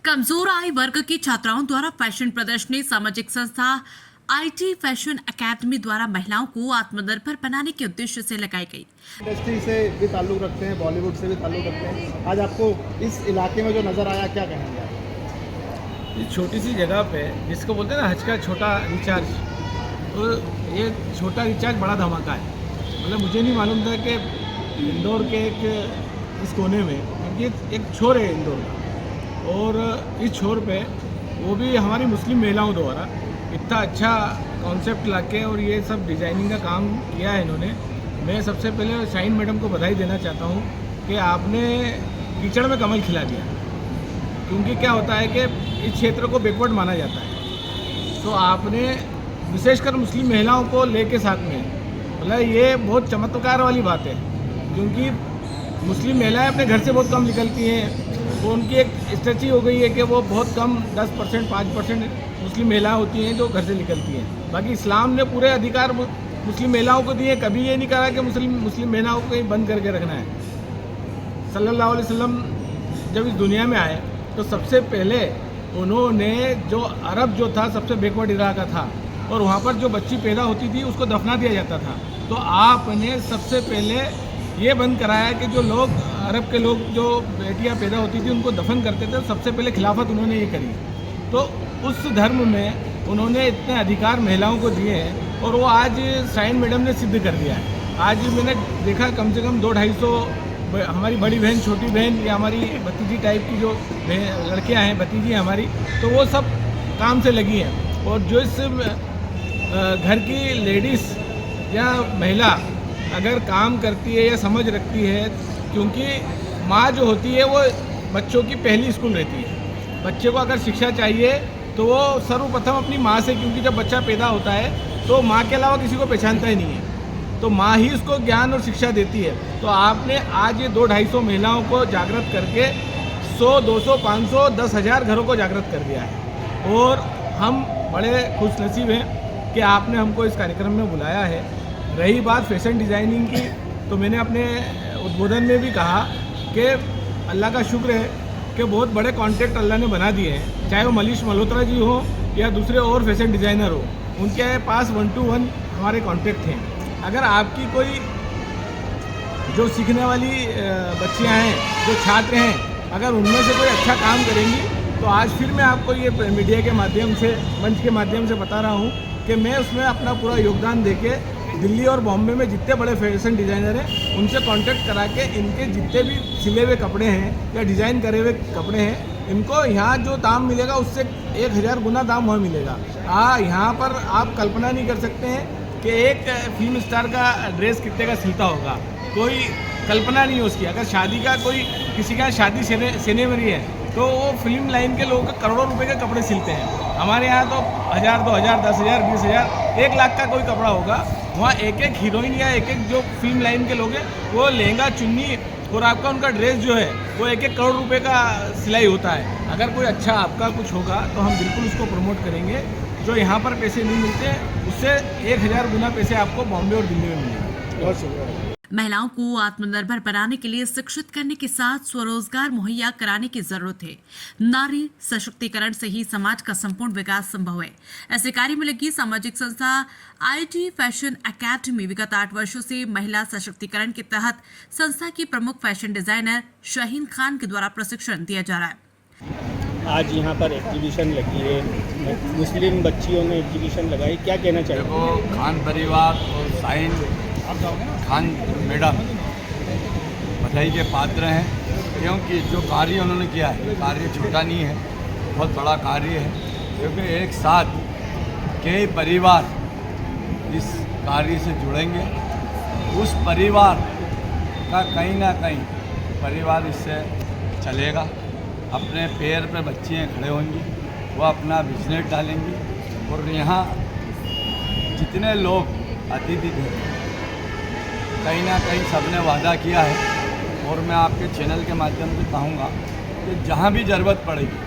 कमजोर आय वर्ग की छात्राओं द्वारा फैशन प्रदर्शनी सामाजिक संस्था आईटी फैशन एकेडमी द्वारा महिलाओं को आत्मनिर्भर बनाने के उद्देश्य से लगाई गई। इंडस्ट्री से भी ताल्लुक़ रखते हैं, बॉलीवुड से भी ताल्लुक़ रखते हैं। आज आपको इस इलाके में जो नज़र आया, क्या कहेंगे आप? इस छोटी सी जगह पे जिसको बोलते हैं ना हज का छोटा रिचार्ज, तो ये छोटा रिचार्ज बड़ा धमाका है। मतलब मुझे नहीं मालूम था कि इंदौर के इस कोने में, क्योंकि एक छोर है इंदौर का, और इस छोर पे वो भी हमारी मुस्लिम महिलाओं द्वारा इतना अच्छा कॉन्सेप्ट लाके और ये सब डिज़ाइनिंग का काम किया है इन्होंने। मैं सबसे पहले शाइन मैडम को बधाई देना चाहता हूँ कि आपने कीचड़ में कमल खिला दिया, क्योंकि क्या होता है कि इस क्षेत्र को बैकवर्ड माना जाता है, तो आपने विशेषकर मुस्लिम महिलाओं को लेके साथ में, मतलब ये बहुत चमत्कार वाली बात है, क्योंकि मुस्लिम महिलाएं अपने घर से बहुत कम निकलती हैं। वो उनकी एक स्ट्रेटजी हो गई है कि वो बहुत कम 10% 5% मुस्लिम महिलाएं होती हैं जो घर से निकलती हैं। बाकी इस्लाम ने पूरे अधिकार मुस्लिम महिलाओं को दिए, कभी ये नहीं कहा कि मुस्लिम महिलाओं को कहीं बंद करके रखना है। सल्लल्लाहु अलैहि वसल्लम जब इस दुनिया में आए तो सबसे पहले उन्होंने जो अरब जो था सबसे बैकवर्ड इलाका था, और वहाँ पर जो बच्ची पैदा होती थी उसको दफना दिया जाता था। तो आपने सबसे पहले ये बंद कराया कि जो लोग अरब के लोग जो बेटियां पैदा होती थी उनको दफन करते थे, सबसे पहले खिलाफत उन्होंने ये करी। तो उस धर्म में उन्होंने इतने अधिकार महिलाओं को दिए हैं, और वो आज शाइन मैडम ने सिद्ध कर दिया है। आज मैंने देखा कम से कम 200-250 हमारी बड़ी बहन, छोटी बहन या हमारी भतीजी टाइप की जो लड़कियाँ हैं, भतीजी हमारी, तो वो सब काम से लगी हैं। और जो इस घर की लेडीज़ या महिला अगर काम करती है या समझ रखती है, क्योंकि माँ जो होती है वो बच्चों की पहली स्कूल रहती है। बच्चे को अगर शिक्षा चाहिए तो वो सर्वप्रथम अपनी माँ से, क्योंकि जब बच्चा पैदा होता है तो माँ के अलावा किसी को पहचानता ही नहीं है, तो माँ ही उसको ज्ञान और शिक्षा देती है। तो आपने आज ये 200-250 महिलाओं को जागृत करके 100, 200, 500, 10,000 घरों को जागृत कर दिया है, और हम बड़े खुशनसीब हैं कि आपने हमको इस कार्यक्रम में बुलाया है। रही बात फैशन डिज़ाइनिंग की, तो मैंने अपने उद्बोधन में भी कहा कि अल्लाह का शुक्र है कि बहुत बड़े कॉन्ट्रैक्ट अल्लाह ने बना दिए हैं, चाहे वो मनीष मल्होत्रा जी हो या दूसरे और फैशन डिज़ाइनर हो, उनके पास 1 to 1 हमारे कॉन्ट्रैक्ट हैं। अगर आपकी कोई जो सीखने वाली बच्चियां हैं, जो छात्र हैं, अगर उनमें से कोई अच्छा काम करेंगी, तो आज फिर मैं आपको ये मीडिया के माध्यम से, मंच के माध्यम से बता रहा हूँ कि मैं उसमें अपना पूरा योगदान देके दिल्ली और बॉम्बे में जितने बड़े फैशन डिज़ाइनर हैं उनसे कांटेक्ट करा के इनके जितने भी सिले हुए कपड़े हैं या डिज़ाइन करे हुए कपड़े हैं, इनको यहाँ जो दाम मिलेगा उससे 1000 गुना दाम वहाँ मिलेगा। यहाँ पर आप कल्पना नहीं कर सकते हैं कि एक फिल्म स्टार का ड्रेस कितने का सिलता होगा, कोई कल्पना नहीं है उसकी। अगर शादी का कोई किसी का शादी सेरेमनी है तो वो फिल्म लाइन के लोग करोड़ों रुपए के कपड़े सिलते हैं। हमारे यहाँ तो 1000, 2000, 10,000, 20,000, 1 लाख का कोई कपड़ा होगा। वहाँ एक एक हीरोइन या एक जो फिल्म लाइन के लोग हैं वो लहंगा, चुन्नी और आपका उनका ड्रेस जो है वो 1-1 करोड़ रुपए का सिलाई होता है। अगर कोई अच्छा आपका कुछ होगा तो हम बिल्कुल उसको प्रमोट करेंगे। जो यहाँ पर पैसे नहीं मिलते उससे 1000 गुना पैसे आपको बॉम्बे और दिल्ली में मिलेंगे। बहुत शुक्रिया। महिलाओं को आत्मनिर्भर बनाने के लिए शिक्षित करने के साथ स्वरोजगार मुहैया कराने की जरूरत है। नारी सशक्तिकरण से ही समाज का संपूर्ण विकास संभव है। ऐसे कार्य में लगी सामाजिक संस्था आईटी फैशन एकेडमी विगत 8 वर्षों से महिला सशक्तिकरण के तहत संस्था की प्रमुख फैशन डिजाइनर शाहीन खान के द्वारा प्रशिक्षण दिया जा रहा है। आज यहाँ पर एग्जीबिशन लगी है, मुस्लिम बच्चियों ने एग्जीबिशन लगाई, क्या कहना चाहिए? देखो, खान परिवार और शाहीन खान मैडम बधाई के पात्र हैं, क्योंकि जो कार्य उन्होंने किया है कार्य छोटा नहीं है, बहुत बड़ा कार्य है। क्योंकि एक साथ कई परिवार इस कार्य से जुड़ेंगे, उस परिवार का कहीं ना कहीं परिवार इससे चलेगा, अपने पैर पर बच्चियाँ खड़े होंगी, वो अपना बिजनेस डालेंगी। और यहाँ जितने लोग अतिथि थे कहीं ना कहीं सबने वादा किया है, और मैं आपके चैनल के माध्यम से कहूँगा कि जहाँ भी ज़रूरत पड़ेगी,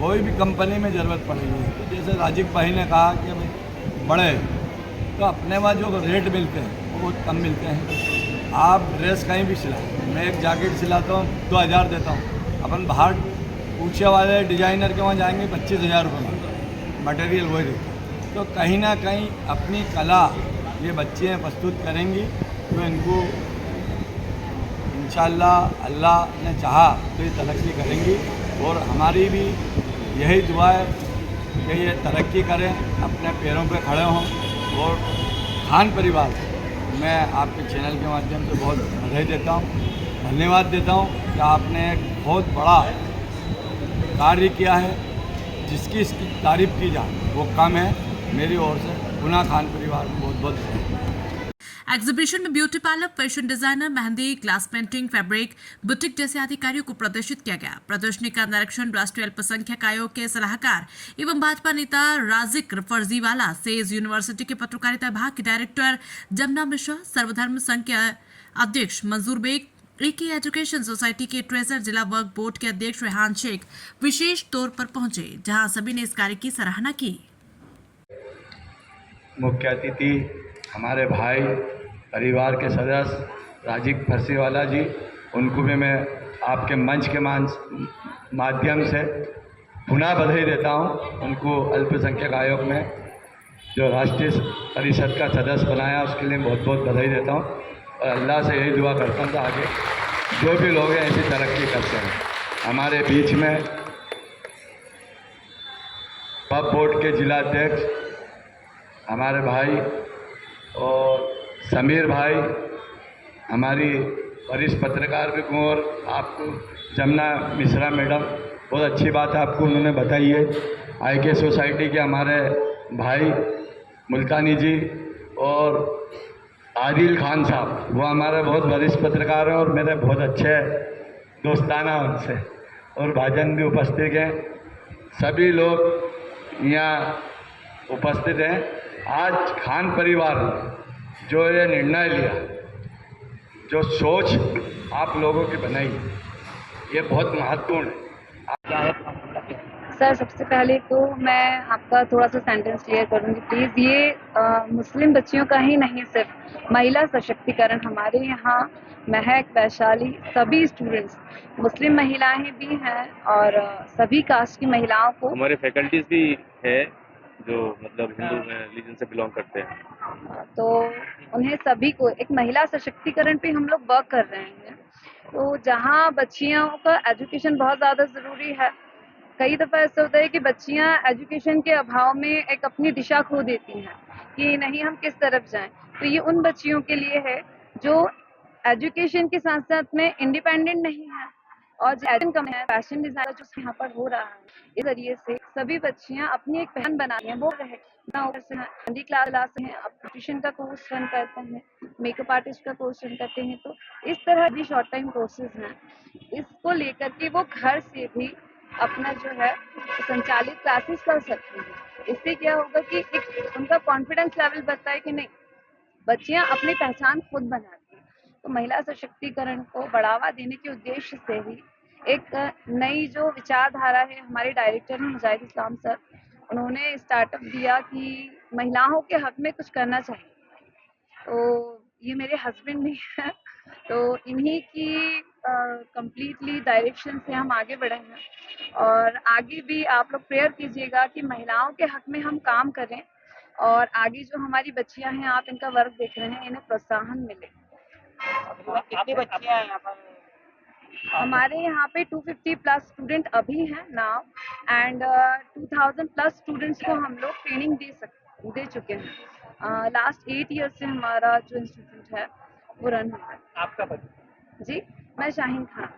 कोई भी कंपनी में ज़रूरत पड़ेगी, तो जैसे राजीव भाई ने कहा कि भाई बड़े तो अपने वहाँ जो रेट मिलते हैं वो बहुत कम मिलते हैं। आप ड्रेस कहीं भी सिलाएं, मैं एक जैकेट सिलाता हूँ 2000 देता हूँ, अपन बाहर ऊँचे वाले डिजाइनर के वहाँ जाएंगे 25,000 रुपये में, मटेरियल वही देते हैं। तो कहीं ना कहीं अपनी कला ये बच्चे प्रस्तुत करेंगी तो इनको इंशाअल्लाह अल्लाह ने चाहा तो ये तरक्की करेंगी। और हमारी भी यही दुआ है कि ये तरक्की करें, अपने पैरों पे खड़े हों। और खान परिवार मैं आपके चैनल के माध्यम से बहुत बधाई देता हूँ, धन्यवाद देता हूँ कि आपने एक बहुत बड़ा कार्य किया है, जिसकी इसकी तारीफ़ की जाए वो कम है। मेरी ओर से पुनः खान परिवार को बहुत बहुत धन्यवाद। एग्जीबिशन में beauty parlour, fashion designer, mehndi, glass painting, fabric, boutique जैसे अधिकारियों को प्रदर्शित किया गया। प्रदर्शनी का निरीक्षण राष्ट्रीय अल्पसंख्यक आयोग के सलाहकार एवं भाजपा नेता राजिक फर्जीवाला, सेज यूनिवर्सिटी के पत्रकारिता विभाग के डायरेक्टर जमुना मिश्रा, सर्वधर्म संघ के अध्यक्ष मंजूर बेग, एके एजुकेशन सोसाइटी के ट्रेजर, जिला वर्क बोर्ड के अध्यक्ष रेहान शेख विशेष तौर पर पहुंचे, जहां सभी ने इस कार्य की सराहना की। मुख्य अतिथि हमारे भाई परिवार के सदस्य राजीव फर्जीवाला जी, उनको भी मैं आपके मंच के माध्यम से पुनः बधाई देता हूं। उनको अल्पसंख्यक आयोग में जो राष्ट्रीय परिषद का सदस्य बनाया उसके लिए बहुत बहुत बधाई देता हूं। और अल्लाह से यही दुआ करता हूं कि आगे जो भी लोग हैं ऐसी तरक्की करते हैं। हमारे बीच में वक्फ बोर्ड के जिला अध्यक्ष हमारे भाई और समीर भाई, हमारी वरिष्ठ पत्रकार भी और आपको जमुना मिश्रा मैडम, बहुत अच्छी बात है आपको उन्होंने बताई है। आईके सोसाइटी के हमारे भाई मुल्तानी जी और आदिल खान साहब, वो हमारे बहुत वरिष्ठ पत्रकार हैं और मेरे बहुत अच्छे दोस्ताना उनसे, और भाजन भी उपस्थित हैं। सभी लोग यहाँ उपस्थित हैं। आज खान परिवार ने जो ये निर्णय लिया, जो सोच आप लोगों की बनाई, ये बहुत महत्वपूर्ण है। सर, सबसे पहले तो मैं आपका थोड़ा सा सेंटेंस क्लियर करूंगी प्लीज़। ये मुस्लिम बच्चियों का ही नहीं, सिर्फ महिला सशक्तिकरण हमारे यहाँ महक, वैशाली, सभी स्टूडेंट्स मुस्लिम महिलाएं भी हैं और सभी कास्ट की महिलाओं को, हमारे फैकल्टीज भी है जो मतलब हिंदू में रिलीजन से बिलोंग करते हैं, तो उन्हें सभी को एक महिला सशक्तिकरण पे हम लोग वर्क कर रहे हैं। तो जहाँ बच्चियों का एजुकेशन बहुत ज़्यादा ज़रूरी है, कई दफ़ा ऐसा होता है कि बच्चियाँ एजुकेशन के अभाव में एक अपनी दिशा खो देती हैं कि नहीं हम किस तरफ जाएं। तो ये उन बच्चियों के लिए है जो एजुकेशन के साथ साथ में इंडिपेंडेंट नहीं है और जो कम है, फैशन डिजाइनर जो यहाँ पर हो रहा है, इस जरिए से सभी बच्चियाँ अपनी एक पहचान बना रही हैं। वो रहे हिंदी क्लास हैं, ट्यूशन का कोर्स रन करते हैं, मेकअप आर्टिस्ट का कोर्स रन करते हैं। तो इस तरह भी शॉर्ट टाइम कोर्सेज हैं, इसको लेकर के वो घर से भी अपना जो है संचालित क्लासेस कर सकते हैं। इससे क्या होगा कि एक उनका कॉन्फिडेंस लेवल बढ़ता है कि नहीं, बच्चियां अपनी पहचान खुद बनाती हैं। तो महिला सशक्तिकरण को बढ़ावा देने के उद्देश्य से ही एक नई जो विचारधारा है, हमारे डायरेक्टर हैं मुजाहिद इस्लाम सर, उन्होंने स्टार्टअप दिया कि महिलाओं के हक में कुछ करना चाहिए। तो ये मेरे हस्बैंड भी हैं, तो इन्हीं की कंप्लीटली डायरेक्शन से हम आगे बढ़े हैं और आगे भी आप लोग प्रेयर कीजिएगा कि महिलाओं के हक में हम काम करें और आगे जो हमारी बच्चियां हैं, आप इनका वर्क देख रहे हैं, इन्हें प्रोत्साहन मिले। कितनी बच्चियां हैं यहाँ पर? हमारे यहाँ पे 250 प्लस स्टूडेंट अभी हैं नाउ एंड 2000 प्लस स्टूडेंट्स को हम लोग ट्रेनिंग दे चुके हैं। लास्ट 8 ईयर से हमारा जो इंस्टीट्यूट है वो रन हो रहा है। आपका बच्चा? जी, मैं शाहीन खान।